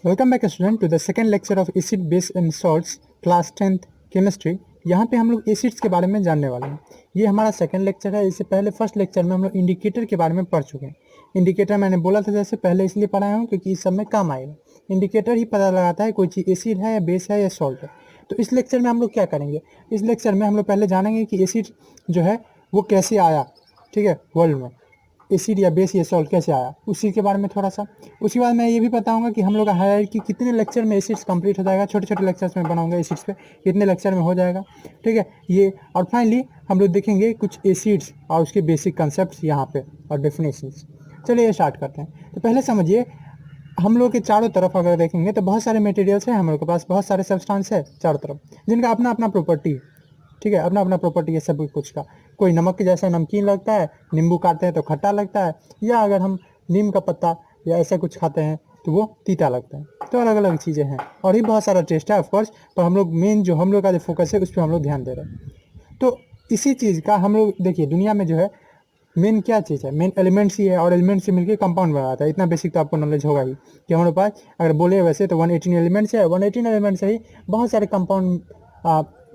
Welcome back student to the second lecture of acid base and salts class 10th chemistry. यहाँ पे हम लोग acids के बारे में जानने वाले हैं। ये हमारा सेकेंड लेक्चर है। इससे पहले फर्स्ट लेक्चर में हम लोग इंडिकेटर के बारे में पढ़ चुके हैं। इंडिकेटर मैंने बोला था जैसे पहले इसलिए पढ़ाया हूँ क्योंकि इस सब में काम आएगा। इंडिकेटर ही पता लगाता है कोई चीज़ एसिड है या बेस है या सॉल्ट है। तो इस लेक्चर में हम लोग क्या करेंगे, इस लेक्चर में हम लोग पहले जानेंगे कि एसिड जो है वो कैसे आया, ठीक है, वर्ल्ड में एसिड या बेस या सॉल्ट कैसे आया, उसी के बारे में थोड़ा सा। उसके बाद मैं ये भी बताऊंगा कि हम लोग हायरार्की कितने लेक्चर में एसिड्स कंप्लीट हो जाएगा, छोटे छोटे लेक्चर्स में बनाऊंगा एसिड्स पे कितने लेक्चर में हो जाएगा, ठीक है ये। और फाइनली हम लोग देखेंगे कुछ एसिड्स और उसके बेसिक कंसेप्ट यहाँ पे और डेफिनेशंस। चलिए स्टार्ट करते हैं। तो पहले समझिए, हम लोग के चारों तरफ अगर देखेंगे तो बहुत सारे मटेरियल्स हैं, हम लोग के पास बहुत सारे सब्सटेंस है चारों तरफ जिनका अपना अपना प्रॉपर्टी है, ठीक है, अपना अपना प्रॉपर्टी है सब कुछ का। कोई नमक के जैसा नमकीन लगता है, नींबू काटते हैं तो खट्टा लगता है, या अगर हम नीम का पत्ता या ऐसा कुछ खाते हैं तो वो तीता लगता है। तो अलग अलग चीज़ें हैं और भी बहुत सारा टेस्ट है ऑफकोर्स, पर हम लोग मेन जो हम लोग का जो फोकस है उस पर हम लोग ध्यान दे रहे हैं। तो इसी चीज़ का हम लोग देखिए, दुनिया में जो है मेन क्या चीज़ है, मेन एलिमेंट्स ही है और एलिमेंट्स से मिलकर कंपाउंड बनाता है। इतना बेसिक तो आपको नॉलेज होगा ही कि हमारे पास अगर बोले वैसे तो 118 एलिमेंट्स है, 118 एलिमेंट्स से ही बहुत सारे कंपाउंड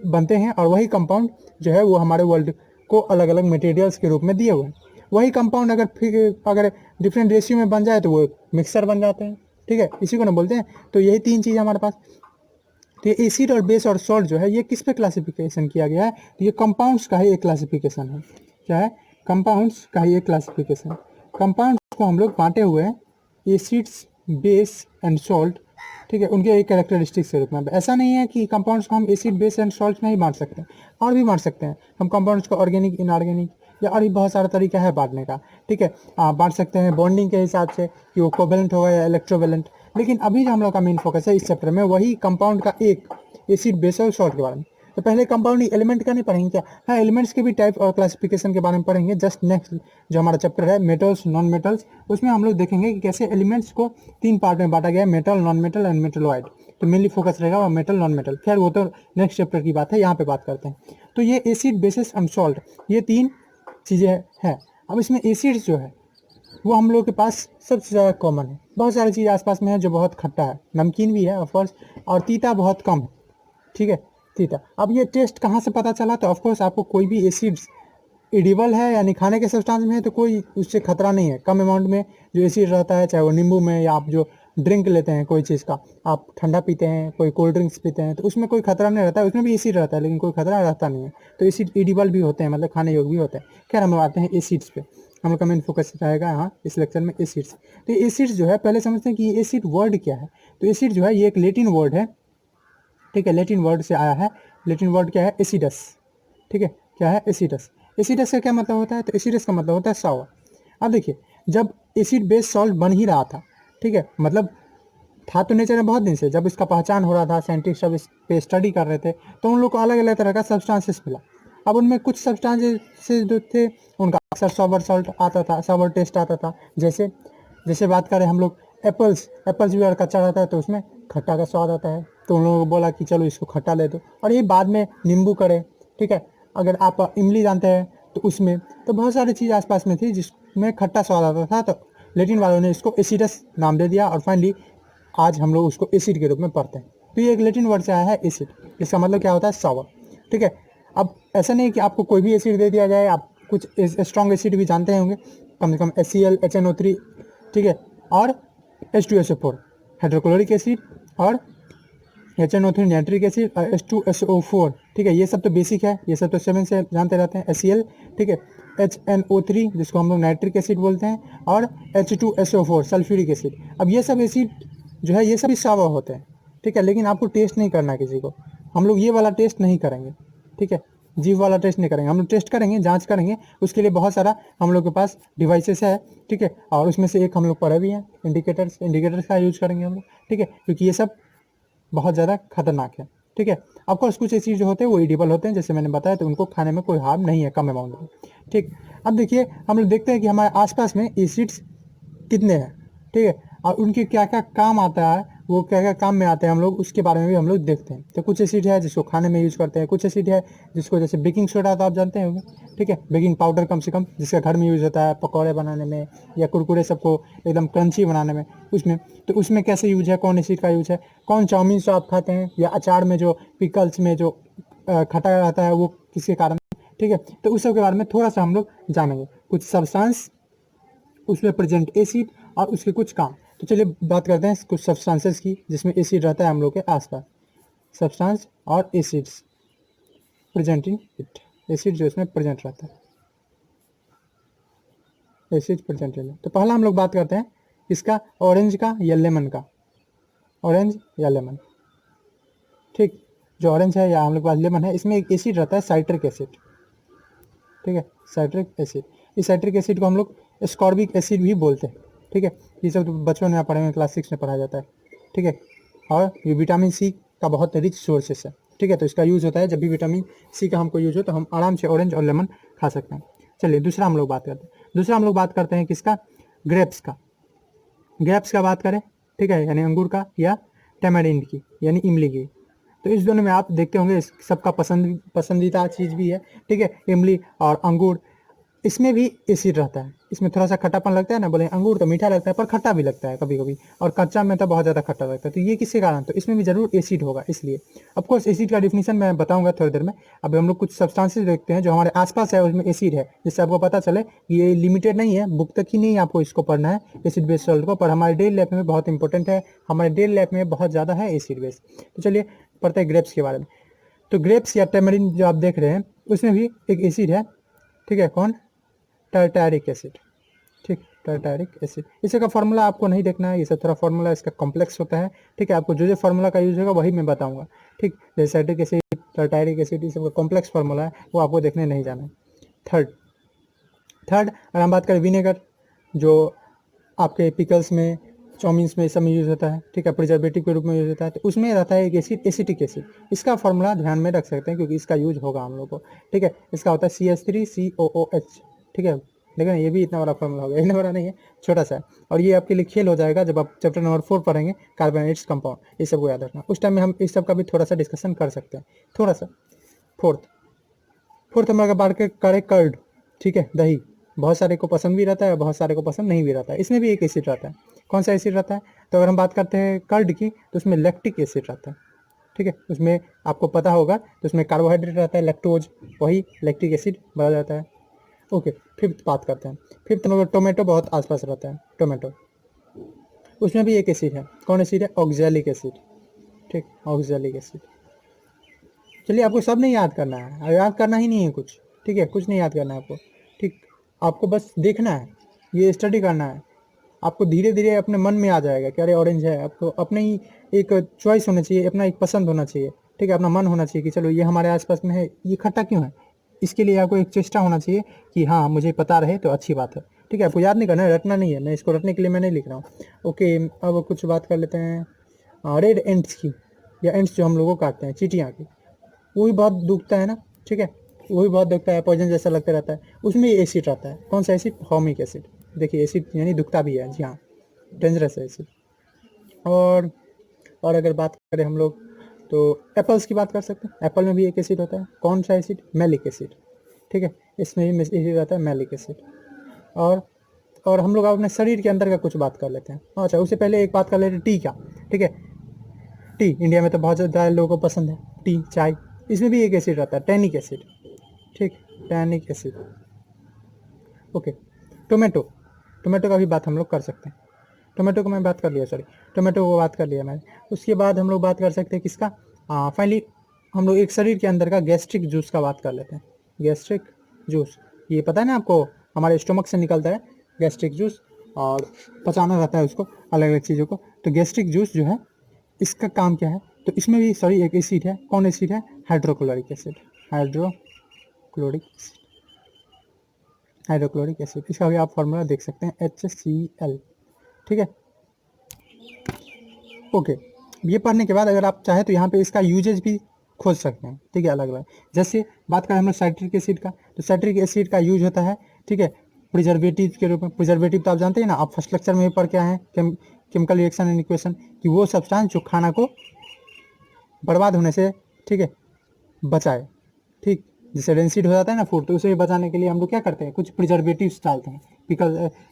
बनते हैं और वही कंपाउंड जो है वो हमारे वर्ल्ड को अलग अलग मटेरियल्स के रूप में दिए हुए हैं। वही कंपाउंड अगर फिर अगर डिफरेंट रेशियो में बन जाए तो वो मिक्सर बन जाते हैं, ठीक है, इसी को ना बोलते हैं। तो यही तीन चीज़ हमारे पास। तो ये एसिड और बेस और सॉल्ट जो है ये किस पे क्लासिफिकेशन किया गया है, तो ये कंपाउंड्स का ही एक क्लासिफिकेशन है। क्या है? कंपाउंड्स का ही एक क्लासिफिकेशन। कंपाउंड्स को हम लोग बांटे हुए हैं एसिड्स, बेस एंड सॉल्ट, ठीक है, उनके एक कैरेक्टरिस्टिक्स के रूप में। ऐसा नहीं है कि कंपाउंड्स को हम एसिड बेस एंड सॉल्ट में ही बांट सकते हैं, और भी बांट सकते हैं हम कंपाउंड्स को ऑर्गेनिक, इनऑर्गेनिक, या और भी बहुत सारा तरीका है बांटने का, ठीक है। बांट सकते हैं बॉन्डिंग के हिसाब से कि वो कोवेलेंट होगा या इलेक्ट्रोवेलेंट। लेकिन अभी जो हम लोग का मेन फोकस है इस चैप्टर में वही कंपाउंड का एक एसिड बेस और सॉल्ट के बारे में। तो पहले कंपाउंड एलिमेंट का नहीं पढ़ेंगे क्या? हाँ, एलिमेंट्स के भी टाइप और क्लासिफिकेशन के बारे में पढ़ेंगे जस्ट नेक्स्ट जो हमारा चैप्टर है मेटल्स नॉन मेटल्स, उसमें हम लोग देखेंगे कि कैसे एलिमेंट्स को तीन पार्ट में बांटा गया है, metal, non metal and metalloid. तो मेनली फोकस रहेगा वो मेटल नॉन मेटल। खैर वो तो नेक्स्ट चैप्टर की बात है, यहाँ पे बात करते हैं। तो ये एसिड बेसिस एंड सॉल्ट, ये तीन चीज़ें हैं। अब इसमें एसिड्स जो है वो हम लोग के पास सबसे ज़्यादा कॉमन है। बहुत सारी चीज़ आसपास में है जो बहुत खट्टा है, नमकीन भी है ऑफकोर्स, और तीता बहुत कम है, ठीक है, तीता। अब ये टेस्ट कहाँ से पता चला? तो ऑफकोर्स आपको कोई भी एसिड्स एडिबल है यानी खाने के सब्सटेंस में है तो कोई उससे खतरा नहीं है। कम अमाउंट में जो एसिड रहता है, चाहे वो नींबू में, या आप जो ड्रिंक लेते हैं कोई चीज़ का, आप ठंडा पीते हैं, कोई कोल्ड ड्रिंक्स पीते हैं, तो उसमें कोई खतरा नहीं रहता है। उसमें भी एसिड रहता है लेकिन कोई खतरा रहता नहीं है। तो एसिड एडिबल भी होते हैं, मतलब खाने योग्य भी होते हैं। खैर हम लोग आते हैं एसिड्स पे। हम लोग का मेन फोकस रहेगा यहाँ इस लेक्चर में एसिड्स। तो एसिड्स जो है पहले समझते हैं कि ये एसिड वर्ड क्या है। तो एसिड जो है ये एक लैटिन वर्ड है, ठीक है, लैटिन वर्ड से आया है। लैटिन वर्ड क्या है? एसिडस, ठीक है, क्या है? एसिडस। एसिडस का क्या मतलब होता है? तो एसिडस का मतलब होता है सावर। अब देखिए, जब एसिड बेस सॉल्ट बन ही रहा था, ठीक है, मतलब था तो नेचर में बहुत दिन से, जब इसका पहचान हो रहा था, साइंटिस्ट सब इस पे स्टडी कर रहे थे, तो उन लोग को अलग अलग तरह का सब्सटेंसेस मिला। अब उनमें कुछ सब्सटेंसेस जो थे उनका अक्सर सॉवर सॉल्ट आता था, सॉवर टेस्ट आता था। जैसे जैसे बात करें हम लोग एप्पल्स भी अगर कच्चा रहता है तो उसमें खट्टा का स्वाद आता है, तो उन लोगों को बोला कि चलो इसको खट्टा ले दो, और ये बाद में नींबू करे, ठीक है। अगर आप इमली जानते हैं तो उसमें तो बहुत सारी चीज़ आसपास में थी जिसमें खट्टा स्वाद आता था, तो लेटिन वालों ने इसको एसिडस नाम दे दिया और फाइनली आज हम लोग उसको एसिड के रूप में पढ़ते हैं। तो ये एक लैटिन वर्ड से आया है एसिड, इसका मतलब क्या होता है? सावर, ठीक है। अब ऐसा नहीं कि आपको कोई भी एसिड दे दिया जाए, आप कुछ स्ट्रॉन्ग एसिड भी जानते होंगे, कम से कम HCl, HNO3, ठीक है, और H2SO4 हाइड्रोक्लोरिक एसिड, और HNO3 नाइट्रिक एसिड, और H2SO4, ठीक है, ये सब तो बेसिक है, ये सब तो 7 से जानते रहते हैं। HCl, ठीक है, HNO3 जिसको हम लोग नाइट्रिक एसिड बोलते हैं, और H2SO4 सल्फ्यूरिक एसिड। अब ये सब एसिड जो है ये सभी सावा होते हैं, ठीक है, लेकिन आपको टेस्ट नहीं करना किसी को। हम लोग ये वाला टेस्ट नहीं करेंगे, ठीक है, जीव वाला टेस्ट नहीं करेंगे। हम लोग टेस्ट करेंगे, जांच करेंगे, उसके लिए बहुत सारा हम लोग के पास डिवाइसेस है, ठीक है, और उसमें से एक हम लोग पढ़े भी हैं, इंडिकेटर्स का यूज करेंगे हम लोग, ठीक है, क्योंकि ये सब बहुत ज़्यादा खतरनाक है, ठीक है। ऑफकोर्स कुछ एसिड जो होते हैं वो एडिबल होते हैं, जैसे मैंने बताया, तो उनको खाने में कोई हार्म नहीं है कम अमाउंट में, ठीक। अब देखिए, हम लोग देखते हैं कि हमारे आसपास में एसिड्स कितने हैं, ठीक है, और उनके क्या क्या काम आता है वो क्या क्या काम में आते हैं हम लोग उसके बारे में भी हम लोग देखते हैं। तो कुछ एसिड है जिसको खाने में यूज करते हैं, कुछ एसिड है जिसको जैसे बेकिंग सोडा तो आप जानते होंगे, ठीक है, बेकिंग पाउडर कम से कम जिसका घर में यूज होता है पकौड़े बनाने में या कुरकुरे सबको एकदम क्रंची बनाने में उसमें। तो उसमें कैसे यूज है, कौन एसिड का यूज है, कौन चाउमीन जो आप खाते हैं या अचार में जो पिकल्स में जो खटा रहता है वो किसके कारण, ठीक है। तो उस सब के बारे में थोड़ा सा हम लोग जानेंगे, कुछ सब्सटेंस, उसमें प्रेजेंट एसिड और उसके कुछ काम। तो चलिए बात करते हैं कुछ सब्सटेंसेस की जिसमें एसिड रहता है हम लोग के आसपास। सब्सटेंस और acids present in it, acid जो इसमें प्रेजेंट रहता है, एसिड प्रेजेंट इन। तो पहला हम लोग बात करते हैं इसका, ऑरेंज का या लेमन का, ऑरेंज या लेमन, ठीक। जो ऑरेंज है या हम लोग के पास लेमन है, इसमें एक एसिड रहता है साइट्रिक एसिड, ठीक है, साइट्रिक एसिड। इस साइट्रिक एसिड को हम लोग एस्कॉर्बिक एसिड भी बोलते हैं, ठीक है। ये सब तो बचपन में पढ़े हुए, क्लास 6 में पढ़ा जाता है, ठीक है। और ये विटामिन सी का बहुत रिच सोर्सेस है, ठीक है। तो इसका यूज़ होता है जब भी विटामिन सी का हमको यूज हो तो हम आराम से ऑरेंज और लेमन खा सकते हैं। चलिए दूसरा हम लोग बात करते हैं, दूसरा हम लोग बात करते हैं किसका, ग्रेप्स का। ग्रेप्स का बात करें, ठीक है, यानी अंगूर का, या टैमारिंड की यानी इमली की। तो इस दोनों में आप देखते होंगे सबका पसंदीदा चीज़ भी है, ठीक है, इमली और अंगूर। इसमें भी एसिड रहता है, इसमें थोड़ा सा खट्टापन लगता है ना, बोले अंगूर तो मीठा लगता है पर खट्टा भी लगता है कभी कभी, और कच्चा में तो बहुत ज़्यादा खट्टा लगता है। तो ये किसके कारण, तो इसमें भी जरूर एसिड होगा। इसलिए ऑफकोर्स एसिड का डिफिनीशन मैं बताऊंगा थोड़ी देर में। अब हम लोग कुछ सब्सटेंसेस देखते हैं जो हमारे आसपास है उसमें एसिड है, जिससे आपको पता चले कि ये लिमिटेड नहीं है, बुक तक ही नहीं आपको इसको पढ़ना है एसिड बेस्ड सॉल्ट को, पर हमारे डेली लाइफ में बहुत इंपॉर्टेंट है, हमारे डेली लाइफ में बहुत ज़्यादा है एसिड बेस। तो चलिए पढ़ते हैं ग्रेप्स के बारे में। तो ग्रेप्स या टैमरिंड जो आप देख रहे हैं उसमें भी एक एसिड है, ठीक है, कौन, टार्टारिक एसिड, ठीक, टार्टारिक एसिड। इसका फार्मूला आपको नहीं देखना है, ये सब थोड़ा फार्मूला इसका कॉम्प्लेक्स होता है, ठीक है। आपको जो जो फार्मूला का यूज होगा वही मैं बताऊंगा, ठीक। जैसे साइट्रिक एसिड, टार्टारिक एसिड, ये सब कॉम्प्लेक्स फार्मूला है, वो आपको देखने नहीं जाना है। थर्ड अगर हम बात करें विनेगर, जो आपके पिकल्स में, चाउमीन्स में, सब में यूज होता है, ठीक है, प्रिजर्वेटिव के रूप में यूज होता है। तो उसमें रहता है एक एसिड, एसिटिक एसिड। इसका फार्मूला ध्यान में रख सकते हैं क्योंकि इसका यूज होगा हम लोग को, ठीक है। इसका होता है CH3COOH, ठीक है। लेकिन ये भी इतना बड़ा फार्मूला होगा, इतना बड़ा नहीं है, छोटा सा है। और ये आपके लिए खेल हो जाएगा जब आप चैप्टर नंबर 4 पढ़ेंगे, कार्बोनेट्स कंपाउंड, ये सब को याद रखना। उस टाइम में हम इस सब का भी थोड़ा सा डिस्कशन कर सकते हैं, थोड़ा सा। फोर्थ हम अगर बात करें कर्ड, ठीक है, दही, बहुत सारे को पसंद भी रहता है, बहुत सारे को पसंद नहीं भी रहता है। इसमें भी एक एसिड रहता है, कौन सा एसिड रहता है, तो अगर हम बात करते हैं कर्ड की तो उसमें लैक्टिक एसिड रहता है, ठीक है। उसमें आपको पता होगा तो उसमें कार्बोहाइड्रेट रहता है, लैक्टोज, वही लैक्टिक एसिड बना जाता है। ओके, फिफ्थ बात करते हैं। फिफ्थ नंबर टोमेटो बहुत आसपास रहता है, टोमेटो, उसमें भी एक एसिड है, कौन एसिड है, ऑक्जेलिक एसिड, ठीक, ऑक्जेलिक एसिड। चलिए आपको सब नहीं याद करना है, याद करना ही नहीं है कुछ, ठीक है, कुछ नहीं याद करना है आपको, ठीक। आपको बस देखना है, ये स्टडी करना है, आपको धीरे धीरे अपने मन में आ जाएगा कि अरे ऑरेंज है। आपको अपने ही एक चॉइस होना चाहिए, अपना एक पसंद होना चाहिए, ठीक है, अपना मन होना चाहिए कि चलो ये हमारे आसपास में है, ये खट्टा क्यों है। इसके लिए आपको एक चेष्टा होना चाहिए कि हाँ मुझे पता रहे तो अच्छी बात है, ठीक है। आपको याद नहीं करना है, रटना नहीं है, मैं इसको रटने के लिए मैं नहीं लिख रहा हूँ। ओके, अब कुछ बात कर लेते हैं रेड एंट्स की, या एंट्स जो हम लोगों को काटते हैं, चींटियाँ की, वो भी बहुत दुखता है ना, ठीक है, वो भी बहुत दुखता है, पॉइजन जैसा लगता रहता है। उसमें एसिड रहता है, कौन सा एसिड, फॉर्मिक एसिड। देखिए एसिड यानी दुखता भी है, जी हाँ, डेंजरस है एसिड। और अगर बात करें हम लोग तो एप्पल्स की बात कर सकते हैं, एप्पल में भी एक एसिड होता है, कौन सा एसिड, मैलिक एसिड, ठीक है, इसमें भी एसिड रहता है, मैलिक एसिड। और हम लोग अपने शरीर के अंदर का कुछ बात कर लेते हैं। अच्छा, उससे पहले एक बात कर लेते हैं टी का, ठीक है। टी इंडिया में तो बहुत ज़्यादा लोगों को पसंद है, टी, चाय, इसमें भी एक एसिड रहता है, टैनिक एसिड, ठीक, टैनिक एसिड। ओके, टोमेटो का भी बात हम लोग कर सकते हैं, टोमेटो को मैं बात कर लिया, सॉरी, टोमेटो को बात कर लिया मैंने। उसके बाद हम लोग बात कर सकते हैं किसका, फाइनली हम लोग एक शरीर के अंदर का गैस्ट्रिक जूस का बात कर लेते हैं। गैस्ट्रिक जूस, ये पता है ना आपको, हमारे स्टोमक से निकलता है गैस्ट्रिक जूस, और पचाना रहता है उसको, अलग अलग चीज़ों को। तो गैस्ट्रिक जूस जो है इसका काम क्या है, तो इसमें भी सॉरी एक एसिड है, कौन एसिड है, हाइड्रोक्लोरिक एसिड, हाइड्रोक्लोरिक एसिड। इसका भी आप फार्मूला देख सकते हैं, HCl, ठीक है। ओके, ये पढ़ने के बाद अगर आप चाहें तो यहाँ पे इसका यूजेज भी खोज सकते हैं, ठीक है, अलग अलग। जैसे बात करें हम लोग साइट्रिक एसिड का, तो साइट्रिक एसिड का यूज होता है, ठीक है, प्रिजर्वेटिव के रूप में। प्रिजर्वेटिव तो आप जानते हैं ना, आप फर्स्ट लेक्चर में भी पढ़ के आए हैं केमिकल रिएक्शन एंड इक्वेशन कि वो सब्सटेंस जो खाना को बर्बाद होने से, ठीक है, बचाए। ठीक, जैसे रेंसिड हो जाता है ना फूड, तो उसे बचाने के लिए हम लोग क्या करते हैं, कुछ प्रिजर्वेटिव्स डालते हैं।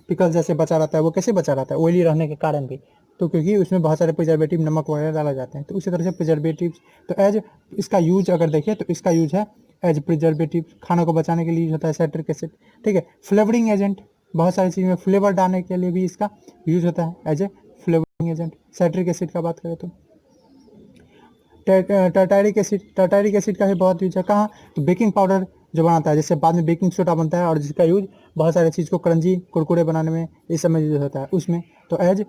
पिकल जैसे बचा रहता है, वो कैसे बचा रहता है, ऑयली रहने के कारण भी, तो क्योंकि उसमें बहुत सारे प्रिजर्वेटिव, नमक वगैरह डाला जाते हैं, तो उसी तरह से प्रिजर्वेटिव्स। तो एज इसका यूज अगर देखें तो इसका यूज है एज प्रिजर्वेटिव, खाना को बचाने के लिए यूज होता है साइट्रिक एसिड। ठीक है, फ्लेवरिंग एजेंट, बहुत सारी चीज़ में फ्लेवर डालने के लिए भी इसका यूज होता है as a flavouring agent. Citric acid का बात करें तो टार्टारिक एसिड का भी बहुत यूज है। कहाँ, तो बेकिंग पाउडर जो बनाता है, जैसे बाद में बेकिंग सोडा बनता है, और जिसका यूज बहुत सारे चीज़ को क्रंची कुरकुरे बनाने में, इस सब में यूज होता है उसमें, तो as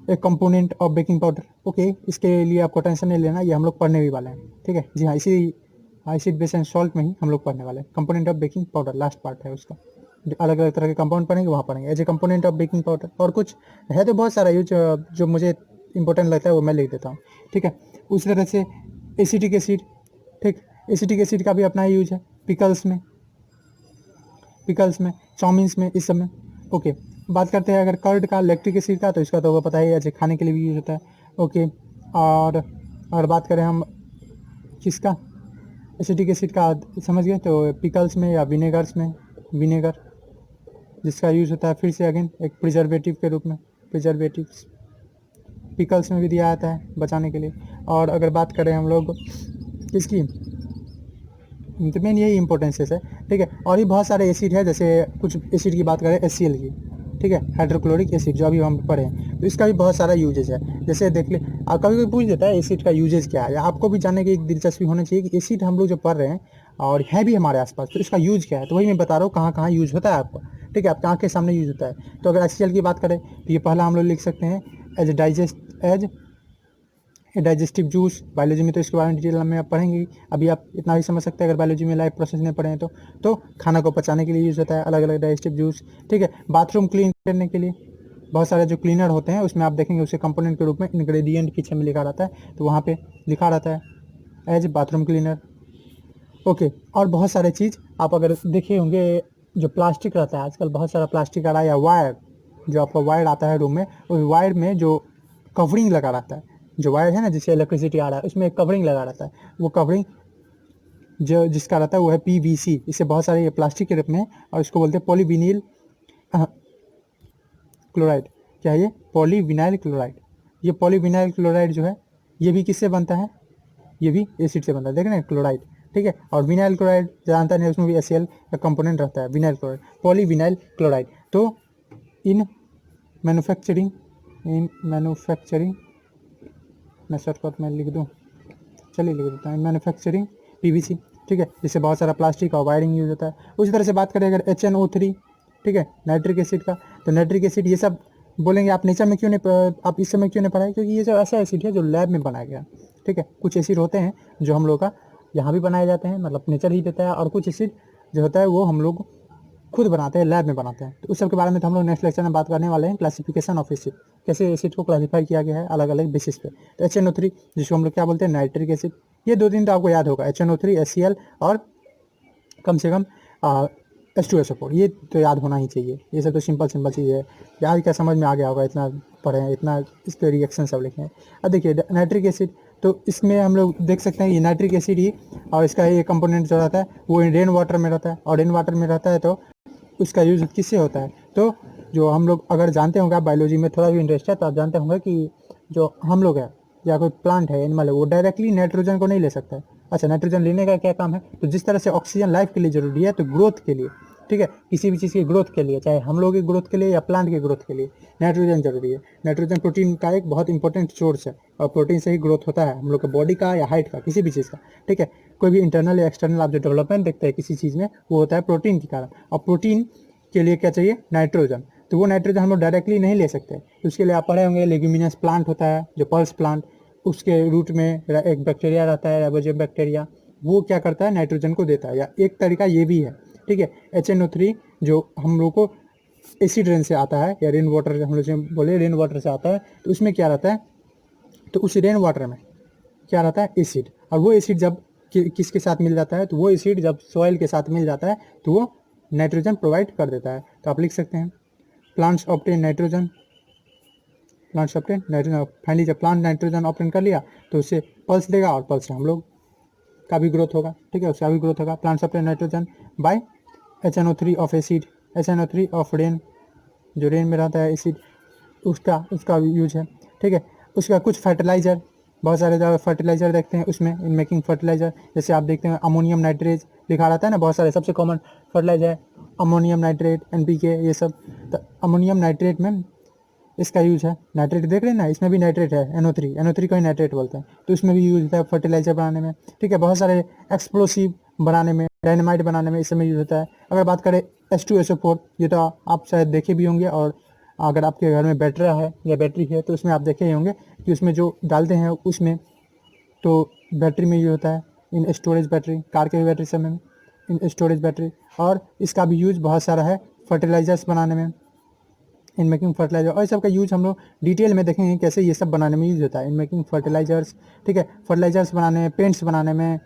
a component of baking powder. Okay, इसके लिए आपको टेंशन नहीं लेना, ये हम लोग पढ़ने भी वाले हैं। ठीक है जी हाँ, इसी एसिड बेस एंड सॉल्ट में ही हम लोग पढ़ने वाले हैं। Component of baking powder last part है उसका, अलग अलग तरह के कंपाउंड पढ़ेंगे, वहाँ पढ़ेंगे as a component of baking powder. और कुछ है तो बहुत सारा यूज, जो मुझे इंपॉर्टेंट लगता है वो मैं लिख देता हूँ। ठीक है, उसी तरह से एसिटिक एसिड, ठीक, एसिटिक एसिड का भी अपना यूज है पिकल्स में, चाउमीन्स में, इस सब में। ओके, बात करते हैं अगर कर्ड का, लैक्टिक एसिड का, तो इसका तो पता ही है, ऐसे खाने के लिए भी यूज होता है। ओके, और बात करें हम किसका, एसिटिक एसिड का, समझ गए, तो पिकल्स में या विनेगर जिसका यूज होता है फिर से अगेन एक प्रिजर्वेटिव के रूप में, प्रिजर्वेटिव्स पिकल्स में भी दिया जाता है बचाने के लिए। और अगर बात करें हम लोग किसकी, तो मेन यही इंपॉर्टेंसेस है। ठीक है, और भी बहुत सारे एसिड है, जैसे कुछ एसिड की बात करें HCl की, ठीक है, हाइड्रोक्लोरिक एसिड, जो अभी हम पढ़े हैं, तो इसका भी बहुत सारा यूजेज है। जैसे देख ले, कभी कोई पूछ देता है एसिड का यूजेज क्या है, या आपको भी जानने की एक दिलचस्पी होनी चाहिए कि एसिड हम लोग जो पढ़ रहे हैं और है भी हमारे आसपास, तो इसका यूज क्या है, तो वही मैं बता रहा हूँ कहाँ कहाँ यूज होता है आपको। ठीक है, आपके आँख के सामने यूज होता है। तो अगर HCl की बात करें तो ये पहला हम लोग लिख सकते हैं एज डाइजेस्टिव जूस। बायोलॉजी में तो इसके बारे में डिटेल में आप पढ़ेंगे, अभी आप इतना भी समझ सकते हैं अगर बायोलॉजी में लाइफ प्रोसेस नहीं पढ़े हैं तो खाना को पचाने के लिए यूज़ होता है अलग अलग डाइजेस्टिव जूस। ठीक है, बाथरूम क्लीन करने के लिए बहुत सारे जो क्लीनर होते हैं उसमें आप देखेंगे उसके कंपोनेंट के रूप में इंग्रेडिएंट पीछे में लिखा रहता है, तो वहाँ पे लिखा रहता है एज बाथरूम क्लीनर। ओके, और बहुत सारे चीज़ आप अगर देखे होंगे, जो प्लास्टिक रहता है आजकल बहुत सारा प्लास्टिक आ रहा है, या वायर, जो आपका वायर आता है रूम में, उस वायर में जो कवरिंग लगा रहता है, जो वायर है ना जिससे इलेक्ट्रिसिटी आ रहा है, उसमें एक कवरिंग लगा रहता है, वो कवरिंग जो जिसका रहता है वो है PVC। इससे बहुत सारे ये प्लास्टिक के रूप में है, और इसको बोलते हैं पॉलीविनाइल क्लोराइड। क्या है ये, पॉलीविनाइल क्लोराइड। ये पॉलीविनाइल क्लोराइड जो है ये भी किससे बनता है, ये भी एसिड से बनता है, देख रहे हैं, क्लोराइड। ठीक है, और विनाइल क्लोराइड जानता नहीं, उसमें भी HCl का कंपोनेंट रहता है, विनाइल क्लोराइड, पॉलीविनाइल क्लोराइड। तो इन मैन्युफैक्चरिंग मैं शॉर्टकट में लिख दूँ, चलिए लिख देता हूँ, मैन्युफैक्चरिंग PVC। ठीक है, जिससे बहुत सारा प्लास्टिक और वायरिंग यूज होता है। उसी तरह से बात करें अगर HNO3, ठीक है, नाइट्रिक एसिड का, तो नाइट्रिक एसिड ये सब बोलेंगे आप नेचर में क्यों नहीं, आप इस समय क्यों नहीं पढ़ाए, क्योंकि ये जो ऐसा एसिड है जो लैब में बनाया गया। ठीक है, कुछ एसिड होते हैं जो हम लोग का यहाँ भी बनाए जाते हैं, मतलब नेचर ही देता है, और कुछ एसिड जो होता है वो हम लोग खुद बनाते हैं, लैब में बनाते हैं। तो उस सब के बारे में तो हम लोग नेक्स्ट लेक्चर में बात करने वाले हैं, क्लासिफिकेशन ऑफ एसिड, कैसे एसिड को क्लासीफाई किया गया है अलग अलग बेसिस पे। तो HNO3 जिसको हम लोग क्या बोलते हैं, नाइट्रिक एसिड, ये दो दिन तो आपको याद होगा, HNO3, HCl और कम से कम H2SO4, ये तो याद होना ही चाहिए। ये सब तो सिंपल चीज़ है, याद क्या समझ में आ गया होगा, इतना पढ़े हैं, इतना इस पर रिएक्शन सब लिखे हैं। अब देखिए नाइट्रिक एसिड, तो इसमें हम लोग देख सकते हैं ये नाइट्रिक एसिड ही, और इसका ये कंपोनेंट जो रहता है वो रेन वाटर में रहता है, और रेन वाटर में रहता है तो उसका यूज़ किससे होता है, तो जो हम लोग अगर जानते होंगे, आप बायोलॉजी में थोड़ा भी इंटरेस्ट है तो आप जानते होंगे कि जो हम लोग है या कोई प्लांट है, एनिमल है, वो डायरेक्टली नाइट्रोजन को नहीं ले सकता है। अच्छा, नाइट्रोजन लेने का क्या काम है, तो जिस तरह से ऑक्सीजन लाइफ के लिए ज़रूरी है, तो ग्रोथ के लिए, ठीक है, किसी भी चीज़ की ग्रोथ के लिए, चाहे हम लोग की ग्रोथ के लिए या प्लांट की ग्रोथ के लिए, नाइट्रोजन जरूरी है। नाइट्रोजन प्रोटीन का एक बहुत इंपॉर्टेंट सोर्स है, और प्रोटीन से ही ग्रोथ होता है हम लोग के बॉडी का या हाइट का, किसी भी चीज़ का। ठीक है, कोई भी इंटरनल या एक्सटर्नल आप जो डेवलपमेंट देखते हैं किसी चीज़ में, वो होता है प्रोटीन के कारण, और प्रोटीन के लिए क्या चाहिए, नाइट्रोजन। तो वो नाइट्रोजन हम लोग डायरेक्टली नहीं ले सकते, तो उसके लिए आप पढ़े होंगे लेग्यूमिनस प्लांट होता है जो पल्स प्लांट, उसके रूट में एक बैक्टीरिया रहता है, राइबोसोम बैक्टीरिया, वो क्या करता है, नाइट्रोजन को देता है, या एक तरीका ये भी है। ठीक है, HNO3 जो हम लोग को एसिड रेन से आता है, या रेन वाटर हम लोग बोले रेन वाटर से आता है, तो उसमें क्या रहता है, तो उस रेन वाटर में क्या रहता है, एसिड, और वो एसिड जब किसके साथ मिल जाता है, तो वो एसिड जब सॉइल के साथ मिल जाता है तो वो नाइट्रोजन प्रोवाइड कर देता है। तो आप लिख सकते हैं plants obtain nitrogen plant obtain nitrogen. Finally जब प्लांट नाइट्रोजन ऑप्टेन कर लिया तो उससे पल्स देगा और पल्स से हम लोग का भी ग्रोथ होगा, ठीक है, उसका भी ग्रोथ होगा। Plants obtain nitrogen by HNO3 of acid, HNO3 of rain, जो रेन में रहता है एसिड, उसका यूज है, ठीक है। उसका कुछ फर्टिलाइज़र, बहुत सारे जगह फर्टिलाइज़र देखते हैं उसमें, इन मेकिंग फर्टिलाइज़र, जैसे आप देखते हैं अमोनियम नाइट्रेट लिखा रहता है ना, बहुत सारे सबसे कॉमन फर्टिलाइजर है अमोनियम नाइट्रेट, NPK, ये सब। तो अमोनियम नाइट्रेट में इसका यूज है। नाइट्रेट देख रहे हैं ना, इसमें भी नाइट्रेट है, NO3 को ही नाइट्रेट बोलते हैं, तो इसमें भी यूज होता है फर्टिलाइजर बनाने में, ठीक है। बहुत सारे एक्सप्लोसिव बनाने में, डायनामाइट बनाने में इस समय यूज होता है। अगर बात करें H2SO4, ये तो आप शायद देखे भी होंगे, और अगर आपके घर में बैटरी है या बैटरी है तो उसमें आप देखे ही होंगे कि उसमें जो डालते हैं उसमें, तो बैटरी में यूज होता है, इन स्टोरेज बैटरी, कार के भी बैटरी सब में इन स्टोरेज बैटरी। और इसका भी यूज बहुत सारा है फर्टिलाइजर्स बनाने में, इन मेकिंग फर्टिलाइजर, और इस सब का यूज हम लोग डिटेल में देखेंगे कैसे ये सब बनाने में यूज होता है, इन मेकिंग फर्टिलाइजर्स, ठीक है। फर्टिलाइजर्स बनाने में, पेंट्स बनाने में,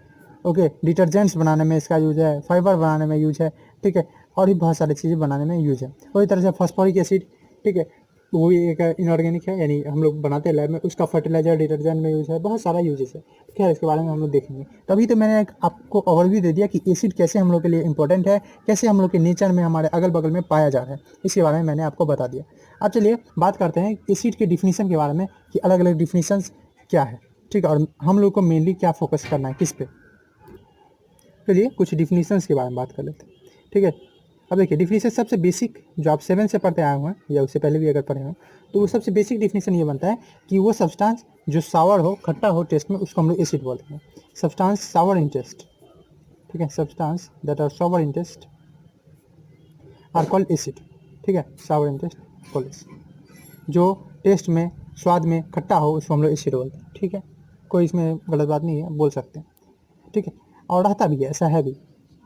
ओके, डिटर्जेंट्स बनाने में इसका यूज है, फाइबर बनाने में यूज है, ठीक है, और भी बहुत सारी चीज़ें बनाने में यूज है। वही तरह से फॉस्फोरिक एसिड, ठीक है, वो भी एक इनऑर्गेनिक है, यानी हम लोग बनाते हैं लैब में, उसका फर्टिलाइजर डिटर्जेंट में यूज है, बहुत सारा यूजेस है। खैर इसके बारे में हम लोग देखेंगे। तभी तो मैंने आपको ओवरव्यू दे दिया कि एसिड कैसे हम लोग के लिए इंपॉर्टेंट है, कैसे हम लोग के नेचर में, हमारे अगल बगल में पाया जा रहा है, इसके बारे में मैंने आपको बता दिया। अब चलिए बात करते हैं एसिड के डिफिनीशन के बारे में कि अलग अलग डिफिनीशंस क्या है, ठीक है, और हम लोग को मेनली क्या फोकस करना है, किस पे। चलिए कुछ डिफिनीशंस के बारे में बात कर लेते हैं, ठीक है। अब देखिए डिफिनीशन सबसे बेसिक जो आप 7 से पढ़ते आए हुए हैं या उससे पहले भी अगर पढ़े हो, तो वो सबसे बेसिक डिफिनीशन ये बनता है कि वो सब्सटेंस जो सावर हो, खट्टा हो टेस्ट में, उसको हम लोग एसिड बोलते हैं। सब्सटेंस सावर इन टेस्ट, ठीक है, substance that are sour in taste are called acid, ठीक है, sour in taste called acid. जो टेस्ट में, स्वाद में खट्टा हो उसको हम लोग एसिड बोलते हैं, ठीक है, कोई इसमें गलत बात नहीं है, बोल सकते हैं, ठीक है। और रहता भी है, ऐसा है भी,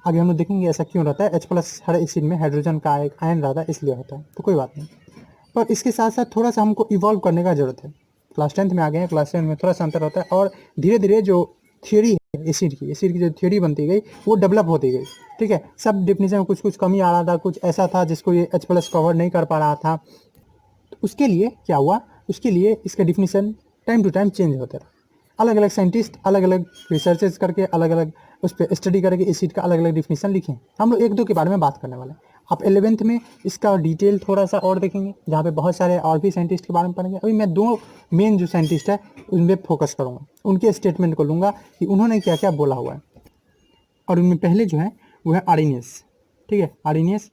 आगे हम लोग देखेंगे ऐसा क्यों रहता है। H+ हर एसिड में हाइड्रोजन का एक आयन रहता है, इसलिए होता है, तो कोई बात नहीं। पर इसके साथ साथ थोड़ा सा हमको इवॉल्व करने का जरूरत है। क्लास 10th में आ गए हैं, क्लास 10 में थोड़ा सा अंतर होता है, और धीरे धीरे जो थियोरी है एसिड की जो थियोरी बनती गई वो डेवलप होती गई, ठीक है। सब डिफिनीशन में कुछ कुछ कमी आ रहा था, कुछ ऐसा था जिसको ये H+ कवर नहीं कर पा रहा था, तो उसके लिए क्या हुआ, उसके लिए इसका definition time to time change होता रहा। अलग अलग साइंटिस्ट अलग अलग रिसर्चेस करके, अलग अलग उस पर स्टडी करके एसिड का अलग अलग डिफिनीशन लिखे। हम लोग एक दो के बारे में बात करने वाले हैं। आप 11th में इसका डिटेल थोड़ा सा और देखेंगे, जहाँ पे बहुत सारे और भी साइंटिस्ट के बारे में पढ़ेंगे। अभी मैं 2 मेन जो साइंटिस्ट है उन पर फोकस करूँगा, उनके स्टेटमेंट को लूँगा कि उन्होंने क्या क्या बोला हुआ है। और उनमें पहले जो है वो है आर्रीनियस, ठीक है। आर्रीनियस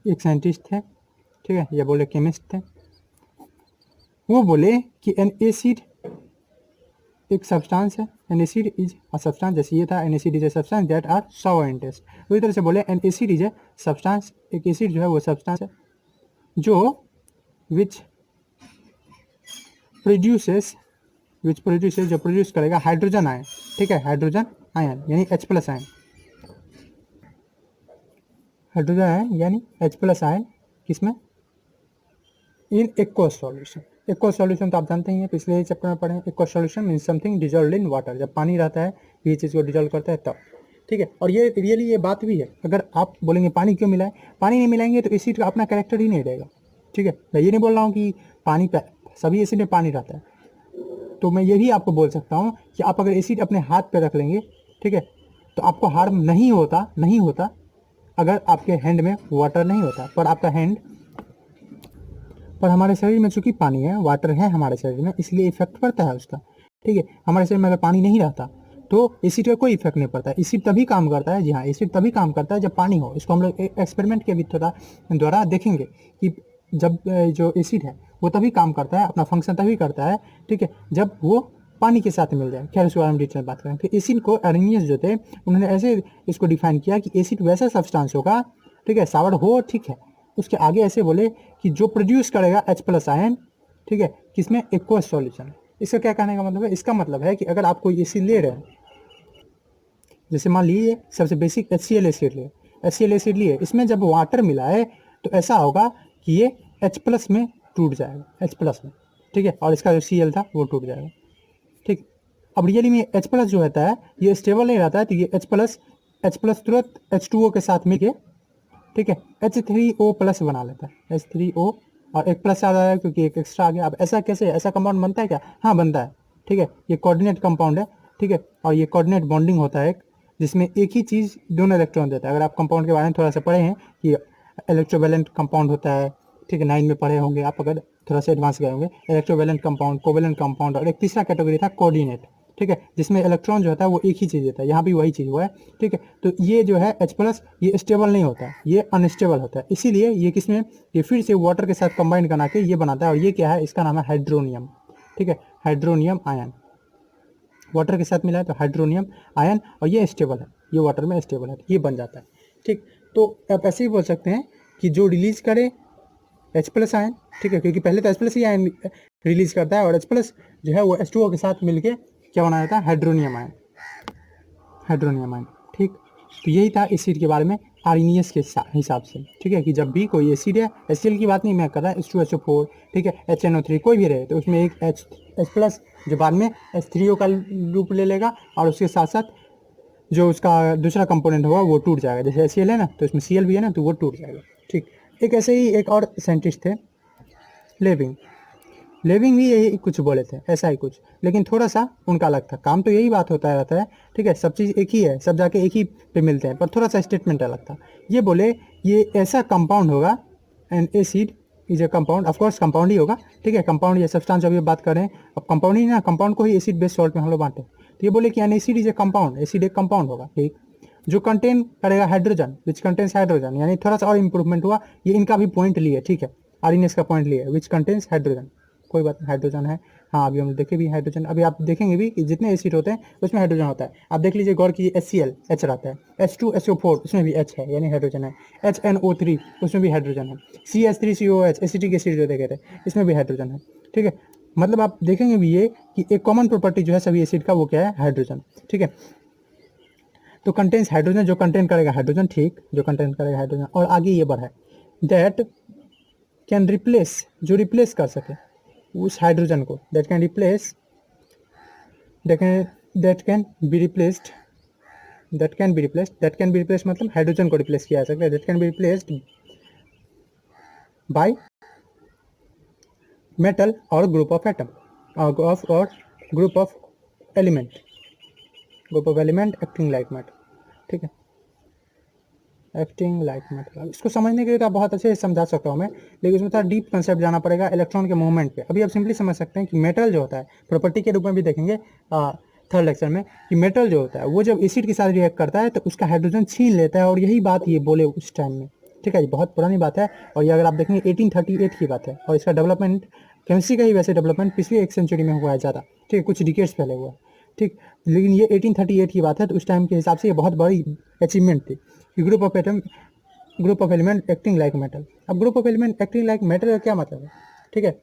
एक साइंटिस्ट थे, ठीक है, या बोले केमिस्ट थे। वो बोले कि एन एसिड एक सब्सटेंस है, an acid is a substance, जैसे ये था an acid is a substance that are sour in taste. तो इस तरह से बोले an acid is a substance, एक एसिड जो है वो सब्सटेंस है जो विच प्रोड्यूसेस जो प्रोड्यूस करेगा हाइड्रोजन आयन, ठीक है, हाइड्रोजन आयन यानी H+ आयन, हाइड्रोजन आयन यानी H+ आयन, किसमें, in aqueous solution. Aqueous solution तो आप जानते ही हैं, पिछले चैप्टर में पढ़े। Aqueous solution mean something dissolved in water, जब पानी रहता है ये चीज़ को डिजॉल्व करता है तब, ठीक है। और ये रियली ये बात भी है। अगर आप बोलेंगे पानी क्यों मिलाएं, पानी नहीं मिलाएंगे तो एसिड का अपना कैरेक्टर ही नहीं रहेगा, ठीक है। मैं ये नहीं बोल रहा हूँ कि पानी पे सभी एसिड में पानी रहता है, तो मैं ये भी आपको बोल सकता हूँ कि आप अगर एसिड अपने हाथ पे रख लेंगे, ठीक है, तो आपको हार्म नहीं होता अगर आपके हैंड में वाटर नहीं होता। पर हमारे शरीर में चूंकि पानी है, वाटर है हमारे शरीर में, इसलिए इफेक्ट पड़ता है उसका, ठीक है। हमारे शरीर में अगर पानी नहीं रहता तो एसिड का कोई इफेक्ट नहीं पड़ता। एसिड तभी काम करता है, जी हाँ, एसिड तभी काम करता है जब पानी हो। इसको हम लोग एक्सपेरिमेंट के द्वारा देखेंगे कि जब जो एसिड है वो तभी काम करता है, अपना फंक्शन तभी करता है, ठीक है, जब वो पानी के साथ मिल जाए। खैर उसके बारे में डिटेल में बात करेंगे। तो एसिड को आर्रीनियस जो थे उन्होंने ऐसे इसको डिफाइन किया कि एसिड वैसा सब्सटेंस होगा, ठीक है, सावर हो, ठीक है। उसके आगे ऐसे बोले कि जो प्रोड्यूस करेगा H+ आयन, ठीक है, किसमें, एक्वस सॉल्यूशन। इसका क्या कहने का मतलब है, इसका मतलब है कि अगर आप कोई एसिड ले रहे हैं, जैसे मान लीजिए सबसे बेसिक HCl एसिड लिए, इसमें जब वाटर मिला है तो ऐसा होगा कि ये H+ में टूट जाएगा, H+ में, ठीक है, और इसका जो Cl था वो टूट जाएगा, ठीक। अब रियली में H+ जो रहता है ये स्टेबल नहीं रहता है, तो ये H+ तुरंत H2O के साथ मिलके, ठीक है, H3O+ बना लेता है, H3O+ और एक प्लस ज़्यादा है क्योंकि एक एक्स्ट्रा आ गया। अब ऐसा कैसे, ऐसा कंपाउंड बनता है क्या? हाँ बनता है, ठीक है। ये कोऑर्डिनेट कंपाउंड है, ठीक है, और ये कोऑर्डिनेट बॉन्डिंग होता है एक, जिसमें एक ही चीज़ दोनों इलेक्ट्रॉन देता है। अगर आप कंपाउंड के बारे में थोड़ा सा पढ़े हैं कि इलेक्ट्रोवैलेंट कंपाउंड होता है, ठीक है, 9 में पढ़े होंगे आप, अगर थोड़ा सा एडवांस गए होंगे। इलेक्ट्रोवैलेंट कंपाउंड, कोवैलेंट कंपाउंड, और एक तीसरा कैटेगरी था कोऑर्डिनेट, ठीक है, जिसमें इलेक्ट्रॉन जो होता है वो एक ही चीज़ देता है। यहाँ भी वही चीज़ हुआ है, ठीक है। तो ये जो है H+, ये स्टेबल नहीं होता है, ये अनस्टेबल होता है, इसीलिए ये किसमें, ये फिर से वाटर के साथ कंबाइन करा के ये बनाता है। और ये क्या है, इसका नाम है हाइड्रोनियम, ठीक है, हाइड्रोनियम आयन। वाटर के साथ मिला है तो हाइड्रोनियम आयन, और ये स्टेबल है, ये वाटर में स्टेबल है, ये बन जाता है, ठीक। तो आप ऐसे ही बोल सकते हैं कि जो रिलीज करे H+ आयन, ठीक है, क्योंकि पहले तो H+ ही आयन रिलीज करता है, और H+ जो है वो H2O के साथ मिलके क्या बना देता है, हाइड्रोनियम आयन, हाइड्रोनियम आयन, ठीक। तो यही था एसिड के बारे में आर्नियस के हिसाब से, ठीक है, कि जब भी कोई एसिड है, HCl की बात नहीं मैं कर रहा, H2SO4, ठीक है, HNO3 कोई भी रहे, तो उसमें एक H+ जो बाद में H3O का रूप ले लेगा, और उसके साथ साथ जो उसका दूसरा कंपोनेंट होगा वो टूट जाएगा। जैसे HCl है ना, तो इसमें Cl भी है ना, तो वो टूट जाएगा, ठीक। एक ऐसे ही एक और साइंटिस्ट थे, लेविंग। लेविंग भी यही कुछ बोले थे, ऐसा ही कुछ, लेकिन थोड़ा सा उनका अलग था। काम तो यही बात होता रहता है, ठीक है, सब चीज़ एक ही है, सब जाके एक ही पे मिलते हैं, पर थोड़ा सा स्टेटमेंट अलग था। ये बोले ये ऐसा कंपाउंड होगा, an acid is a compound, of course compound ही होगा, ठीक है, कंपाउंड या सब्सटेंस अभी बात कर रहे हैं, अब कंपाउंड ही ना, कंपाउंड को ही एसिड बेस्ड सॉल्ट में हम लोग बांटे। तो ये बोले कि an acid is a compound, acid एक कंपाउंड होगा, ठीक, जो कंटेन करेगा हाइड्रोजन, विच कंटेन्स हाइड्रोजन, यानी थोड़ा सा और इंप्रूवमेंट हुआ, ये इनका भी पॉइंट लिए, ठीक है, आरएनएस का पॉइंट लिए, विच कंटेन्स हाइड्रोजन, कोई बात नहीं, हाइड्रोजन है, हाँ अभी हम देखे भी हाइड्रोजन, अभी आप देखेंगे भी कि जितने एसिड होते हैं उसमें हाइड्रोजन होता है। आप देख लीजिए गौर कीजिए, HCl H रहता है, H2SO4 उसमें भी H है, यानी हाइड्रोजन है, HNO3 उसमें भी हाइड्रोजन है, CH3COH एसिटिक एसिड जो देखे थे इसमें भी हाइड्रोजन है, ठीक है। मतलब आप देखेंगे भी ये कि एक कॉमन प्रॉपर्टी जो है सभी एसिड का वो क्या है, हाइड्रोजन, ठीक है। तो कंटेन्स हाइड्रोजन, जो कंटेन करेगा हाइड्रोजन, ठीक, जो कंटेन करेगा हाइड्रोजन, और आगे ये बढ़ा है दैट कैन रिप्लेस, जो रिप्लेस कर सके उस हाइड्रोजन को, that can replace, that can be replaced, that can be replaced, that can be replaced मतलब हाइड्रोजन को रिप्लेस किया जा सकता है, that can be replaced by metal और ग्रुप ऑफ एटम, और group of element, group of element acting like metal, ठीक है, एक्टिंग लाइक मेटल। इसको समझने के लिए तो आप बहुत अच्छे से समझा सकता हूँ मैं, लेकिन उसमें थोड़ा डीप कंसेप्ट जाना पड़ेगा इलेक्ट्रॉन के मूवमेंट पे। अभी आप सिंपली समझ सकते हैं कि मेटल जो होता है, प्रॉपर्टी के रूप में भी देखेंगे थर्ड लेक्चर में, कि मेटल जो होता है वो जब एसिड के साथ रिएक्ट करता है तो उसका हाइड्रोजन छीन लेता है, और यही बात ये बोले उस टाइम में, ठीक है, ये बहुत पुरानी बात है, और ये अगर आप देखेंगे 1838 की बात है, और इसका डेवलपमेंट केमिस्ट्री का ही वैसे डेवलपमेंट पिछले 1 सेंचुरी में हुआ है ज़्यादा, ठीक है, कुछ डिकेड्स पहले हुआ है, ठीक, लेकिन ये 1838 की बात है, तो उस टाइम के हिसाब से ये बहुत बड़ी अचीवमेंट थी कि group of atom, group of element acting like metal. अब group of element acting like metal का क्या मतलब है, ठीक है,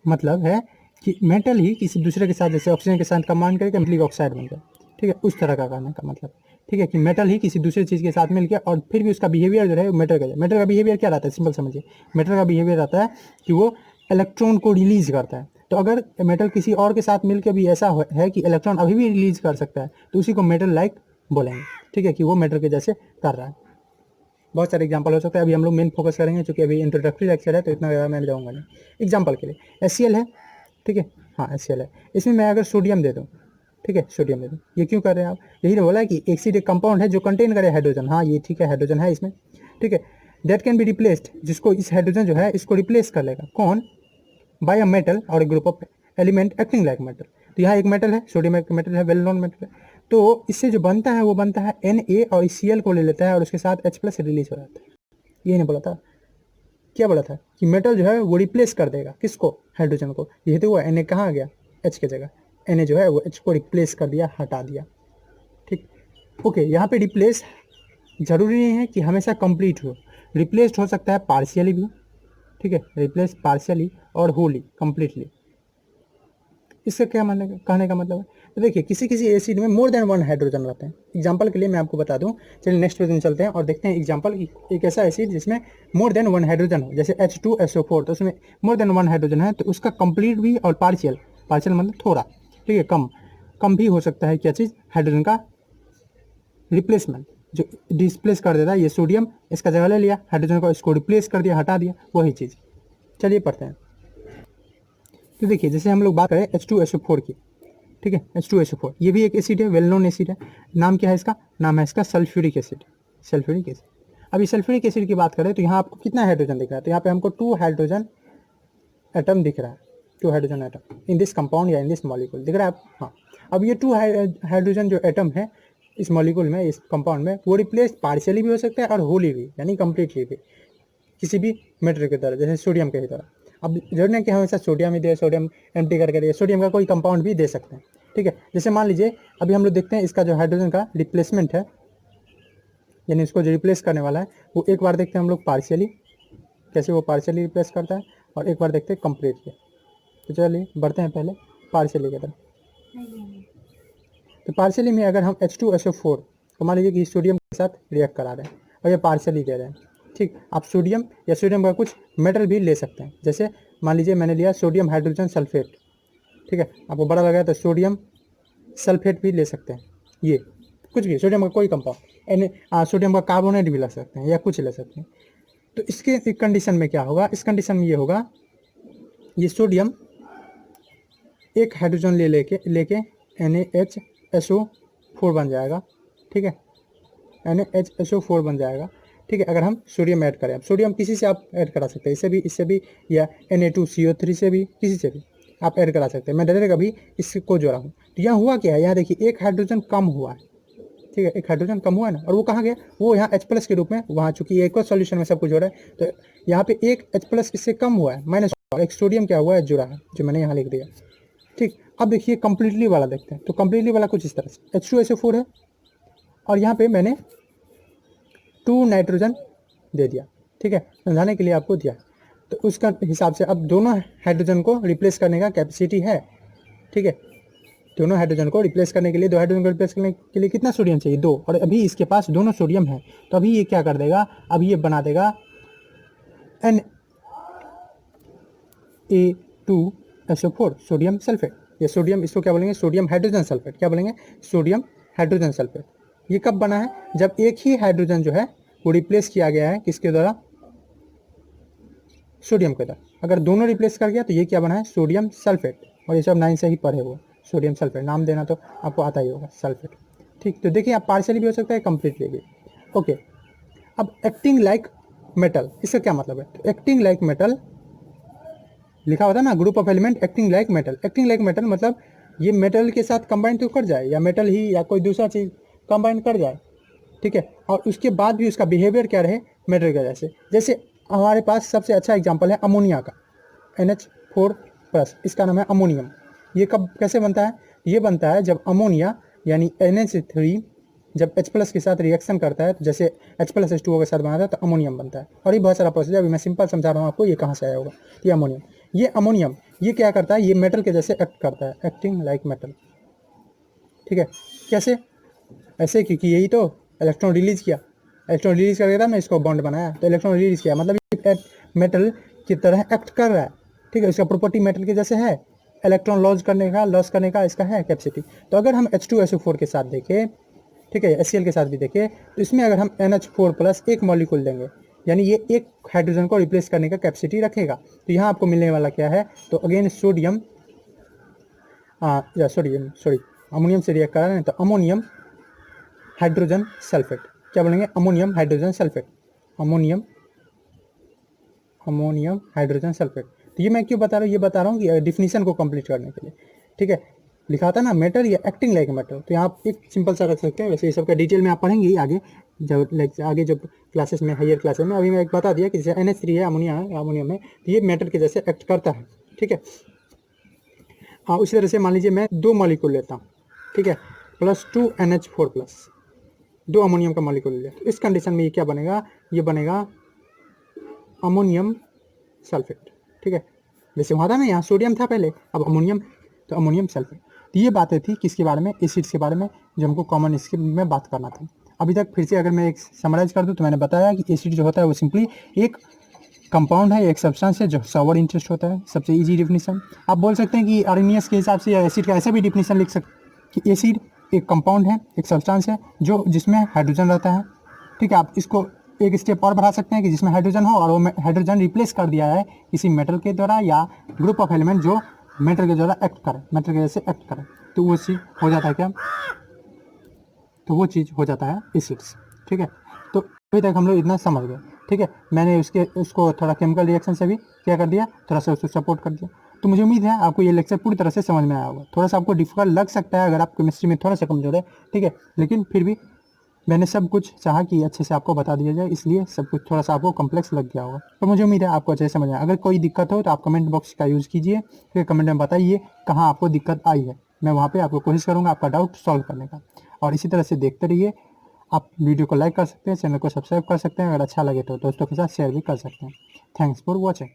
मतलब है कि मेटल ही किसी दूसरे के साथ, जैसे ऑक्सीजन के साथ कंबाइन करके मेटलिक ऑक्साइड बन जाए, ठीक है, उस तरह का करने का मतलब, ठीक है, कि मेटल ही किसी दूसरी चीज़ के साथ मिलकर, और फिर भी उसका बिहेवियर जो है मेटल का, मेटल का बिहेवियर क्या रहता है, सिंपल समझिए, मेटल का बिहेवियर रहता है कि वो इलेक्ट्रॉन को रिलीज करता है। तो अगर मेटल किसी और के साथ मिलकर भी ऐसा है कि इलेक्ट्रॉन अभी भी रिलीज कर सकता है, तो उसी को मेटल लाइक बोलेंगे, ठीक है, कि वो मेटल के जैसे कर रहा है। बहुत सारे एग्जांपल हो सकते हैं, अभी हम लोग मेन फोकस करेंगे, क्योंकि अभी इंट्रोडक्टरी लेक्चर है तो इतना ज़्यादा मैं जाऊँगा नहीं। एग्जांपल के लिए HCl है, ठीक है, हाँ HCl है, इसमें मैं अगर सोडियम दे दूँ, ठीक है, सोडियम दे दूँ, ये क्यों कर रहे हैं आप, यही तो बोला है कि एसिड एक कंपाउंड है जो कंटेन करे हाइड्रोजन, हाँ ये ठीक है, हाइड्रोजन है इसमें, ठीक है, दैट कैन बी रिप्लेस्ड, जिसको इस हाइड्रोजन जो है इसको रिप्लेस कर लेगा, कौन, बाय अ मेटल और a group of element acting like metal. तो यहाँ एक मेटल है, सोडियम एक मेटल है, वेल नोन मेटल है, तो इससे जो बनता है वो बनता है Na, और इस Cl को ले लेता है और उसके साथ H+ रिलीज हो जाता है। ये नहीं बोला था, क्या बोला था कि मेटल जो है वो रिप्लेस कर देगा किसको, हाइड्रोजन को, यही तो हुआ, Na कहाँ गया, H के जगह, Na जो है वो H को रिप्लेस कर दिया, हटा दिया, ठीक, ओके। यहाँ पे रिप्लेस जरूरी नहीं है कि हमेशा कंप्लीट हो, रिप्लेस्ड हो सकता है पार्शियली भी, ठीक है, रिप्लेस पार्शियली और होली, कंप्लीटली। इसका क्या कहने का मतलब है, तो देखिए किसी किसी एसिड में मोर देन 1 हाइड्रोजन रहते हैं। एग्जांपल के लिए मैं आपको बता दूं, चलिए नेक्स्ट क्वेश्चन चलते हैं और देखते हैं एग्जांपल, एक ऐसा एसिड जिसमें मोर देन 1 हाइड्रोजन हो, जैसे H2SO4, तो उसमें मोर देन 1 हाइड्रोजन है, तो उसका कंप्लीट भी और पार्शियल, पार्शियल मतलब थोड़ा, ठीक है, कम भी हो सकता है क्या चीज़, हाइड्रोजन का रिप्लेसमेंट, जो डिस्प्लेस कर देता है, ये सोडियम इसका जगह ले लिया, हाइड्रोजन को इसको रिप्लेस कर दिया, हटा दिया, वही चीज़, चलिए पढ़ते हैं। तो देखिए जैसे हम लोग बात करें H2SO4 की, ठीक है, H2SO4 ये भी एक एसिड है, वेल नोन एसिड है। नाम क्या है इसका? नाम है इसका सल्फ्यूरिक एसिड, सल्फ्यूरिक एसिड। अभी सल्फ्यूरिक एसिड की बात करें तो यहाँ आपको कितना हाइड्रोजन दिख रहा है? तो यहाँ पे हमको 2 हाइड्रोजन एटम दिख रहा है, 2 hydrogen atom in this compound या इन दिस मॉलिक्यूल, दिख रहा है आप? हाँ। अब ये 2 हाइड्रोजन जो एटम है इस मॉलिक्यूल में, इस कंपाउंड में, वो रिप्लेस पार्शियली भी हो सकता है और होली भी, यानी कंप्लीटली भी, किसी भी मेटेरियल की तरह, जैसे सोडियम के ही तरह। अब जरूरी नहीं कि हमेशा सोडियम ही दे, सोडियम एम्प्टी करके दे, सोडियम का कोई कंपाउंड भी दे सकते हैं, ठीक है। जैसे मान लीजिए अभी हम लोग देखते हैं इसका जो हाइड्रोजन का रिप्लेसमेंट है, यानी इसको जो रिप्लेस करने वाला है, वो एक बार देखते हैं हम लोग पार्शियली, कैसे वो पार्शियली रिप्लेस करता है, और एक बार देखते हैं कंप्लीटली। तो चलिए बढ़ते हैं पहले पार्शियली की तरफ। तो पार्शियली में अगर हम H2SO4 तो मान लीजिए कि सोडियम के साथ रिएक्ट करा रहे हैं और ये पार्शियली दे रहे हैं, ठीक। आप सोडियम या सोडियम का कुछ मेटल भी ले सकते हैं, जैसे मान लीजिए मैंने लिया सोडियम हाइड्रोजन सल्फेट, ठीक है, आपको बड़ा लगा तो सोडियम सल्फेट भी ले सकते हैं, ये कुछ भी सोडियम का कोई कंपाउंड, सोडियम का कार्बोनेट भी ले सकते हैं या कुछ ले सकते हैं। तो इसके कंडीशन में क्या होगा? इस कंडीशन में ये होगा, ये सोडियम एक हाइड्रोजन लेके NaHSO4 बन जाएगा, ठीक है, NaHSO4 बन जाएगा, ठीक है। अगर हम सोडियम ऐड करें, अब सोडियम किसी से आप ऐड करा सकते हैं, इससे भी या Na2CO3 से भी, किसी से भी आप ऐड करा सकते हैं। मैं डायरेक्ट अभी इसको जोड़ा हूँ। तो यहाँ हुआ क्या है? यहाँ देखिए एक हाइड्रोजन कम हुआ है, ठीक है, एक हाइड्रोजन कम हुआ है ना, और वो कहाँ गया? वो यहाँ H+ के रूप में, वहाँ चूंकि एक और सॉल्यूशन में सब कुछ जोड़ा है, तो यहाँ पे एक H+ इससे कम हुआ है, माइनस, एक सोडियम क्या हुआ है? जुड़ा है, जो मैंने यहाँ लिख दिया, ठीक। अब देखिए कंप्लीटली वाला देखते हैं। तो कंप्लीटली वाला कुछ इस तरह से H2SO4 है और यहाँ पे मैंने 2 नाइट्रोजन दे दिया, ठीक है, समझाने के लिए आपको दिया। तो उसका हिसाब से अब दोनों हाइड्रोजन को रिप्लेस करने का कैपेसिटी है, ठीक है। दोनों हाइड्रोजन को रिप्लेस करने के लिए, 2 हाइड्रोजन को रिप्लेस करने के लिए कितना सोडियम चाहिए? 2, और अभी इसके पास दोनों सोडियम है, तो अभी ये क्या कर देगा? अभी ये बना देगा Na2SO4 सोडियम सल्फेट। ये सोडियम, इसको क्या बोलेंगे? Sodium hydrogen sulphate. क्या बोलेंगे? Sodium hydrogen sulphate. ये कब बना है? जब एक ही हाइड्रोजन जो है वो रिप्लेस किया गया है किसके द्वारा? सोडियम के द्वारा। अगर दोनों रिप्लेस कर गया तो ये क्या बना है? Sodium sulphate. और ये सब 9 से ही पढ़े हुए, सोडियम सल्फेट नाम देना तो आपको आता ही होगा, सल्फेट, ठीक। तो देखिए आप पार्शियली भी हो सकता है, कंप्लीटली भी, ओके। अब एक्टिंग लाइक मेटल, इसका क्या मतलब है? तो एक्टिंग लाइक मेटल लिखा होता है ना, group of element acting like metal. Acting like metal मतलब ये मेटल के साथ कंबाइन तो कर जाए, या मेटल ही या कोई दूसरा चीज़ कंबाइन कर जाए, ठीक है, और उसके बाद भी उसका बिहेवियर क्या रहे? मेटल के जैसे हमारे पास सबसे अच्छा एग्जांपल है अमोनिया का, NH4+, इसका नाम है अमोनियम। ये कब कैसे बनता है? ये बनता है जब अमोनिया यानी NH3 जब H+ के साथ रिएक्शन करता है, तो जैसे H+H2O के साथ बनाता है तो अमोनियम बनता है। और ये बहुत सारा प्रोसेस है, अभी मैं सिंपल समझा रहा हूँ आपको, ये कहाँ से आया होगा। ये अमोनियम ये क्या करता है? ये मेटल के जैसे एक्ट करता है, एक्टिंग लाइक मेटल, ठीक है। कैसे? ऐसे, क्योंकि यही तो इलेक्ट्रॉन रिलीज किया, इलेक्ट्रॉन रिलीज कर देता, मैं इसको बॉन्ड बनाया तो इलेक्ट्रॉन रिलीज किया, मतलब ये मेटल की तरह एक्ट कर रहा है, ठीक है। इसका प्रॉपर्टी मेटल के जैसे है, इलेक्ट्रॉन लॉस करने का इसका है कैपेसिटी। तो अगर हम H2SO4 के साथ देखें, ठीक है, HCl के साथ भी देखें, तो इसमें अगर हम NH4+ एक मॉलिक्यूल देंगे, यानी ये एक हाइड्रोजन को रिप्लेस करने का कैपेसिटी रखेगा। तो यहाँ आपको मिलने वाला क्या है? तो अगेन सोडियम अमोनियम से रिएक्ट करा रहे हैं, तो अमोनियम हाइड्रोजन सल्फेट। क्या बोलेंगे? Ammonium hydrogen sulphate, ammonium hydrogen sulphate. तो ये मैं क्यों बता रहा हूँ? ये बता रहा हूँ कि डिफिनीशन को कंप्लीट करने के लिए, ठीक है। लिखा था ना मेटल या एक्टिंग लाइक मेटल, तो यहाँ आप एक सिंपल सा रख सकते हैं। वैसे ये सब का डिटेल में आप पढ़ेंगे ही आगे, जब क्लासेस में, हायर क्लासेस में। अभी मैं एक बता दिया कि जैसे NH3 है, अमोनियम है, तो ये मेटल के जैसे एक्ट करता है, ठीक है। हाँ, उसी तरह से मान लीजिए मैं 2 मॉलिक्यूल लेता हूँ, ठीक है, +2 NH4+, 2 अमोनियम का मॉलिक्यूल लिया, तो इस कंडीशन में ये क्या बनेगा? ये बनेगा अमोनियम सल्फेट, ठीक है। जैसे वहाँ था ना, यहाँ सोडियम था पहले, अब अमोनियम, तो अमोनियम सल्फेट। तो ये बातें थी किसके बारे में? एसिड्स के बारे में, जो हमको कॉमन इसके में बात करना था। अभी तक फिर से अगर मैं एक समराइज कर दूँ तो मैंने बताया कि एसिड जो होता है वो सिंपली एक कंपाउंड है, एक सब्सटेंस है जो सॉवर इंटरेस्ट होता है। सबसे इजी डिफिनीशन आप बोल सकते हैं कि आर्हेनियस के हिसाब से या एसिड का ऐसा भी डिफिनीशन लिख सकते हैं कि एसिड एक कंपाउंड है, एक सब्सटेंस है जो जिसमें हाइड्रोजन रहता है, ठीक है। आप इसको एक स्टेप और बढ़ा सकते हैं कि जिसमें हाइड्रोजन हो और वो हाइड्रोजन रिप्लेस कर दिया है किसी मेटल के द्वारा या ग्रुप ऑफ एलिमेंट जो मेटल के द्वारा एक्ट करे, मेटल के जैसे एक्ट करे, तो वो चीज़ हो जाता है क्या, तो वो चीज़ हो जाता है एसिड्स। ठीक है, तो अभी तक हम लोग इतना समझ गए। ठीक है, मैंने उसको थोड़ा केमिकल रिएक्शन से भी क्या कर दिया, थोड़ा सा उसको सपोर्ट कर दिया। तो मुझे उम्मीद है आपको ये लेक्चर पूरी तरह से समझ में आया होगा। थोड़ा सा आपको डिफिकल्ट लग सकता है अगर आप केमिस्ट्री में थोड़ा सा कमजोर है, ठीक है, लेकिन फिर भी मैंने सब कुछ चाहा कि अच्छे से आपको बता दिया जाए, इसलिए सब कुछ थोड़ा सा आपको कॉम्प्लेक्स लग गया होगा। तो मुझे उम्मीद है आपको अच्छे से समझ आए। अगर कोई दिक्कत हो तो आप कमेंट बॉक्स का यूज़ कीजिए, फिर कमेंट में बताइए कहाँ आपको दिक्कत आई है। मैं वहाँ पे आपको कोशिश करूँगा आपका डाउट सॉल्व करने का। और इसी तरह से देखते रहिए। आप वीडियो को लाइक कर सकते हैं, चैनल को सब्सक्राइब कर सकते हैं, अगर अच्छा लगे तो दोस्तों के साथ शेयर भी कर सकते हैं। Thanks for watching.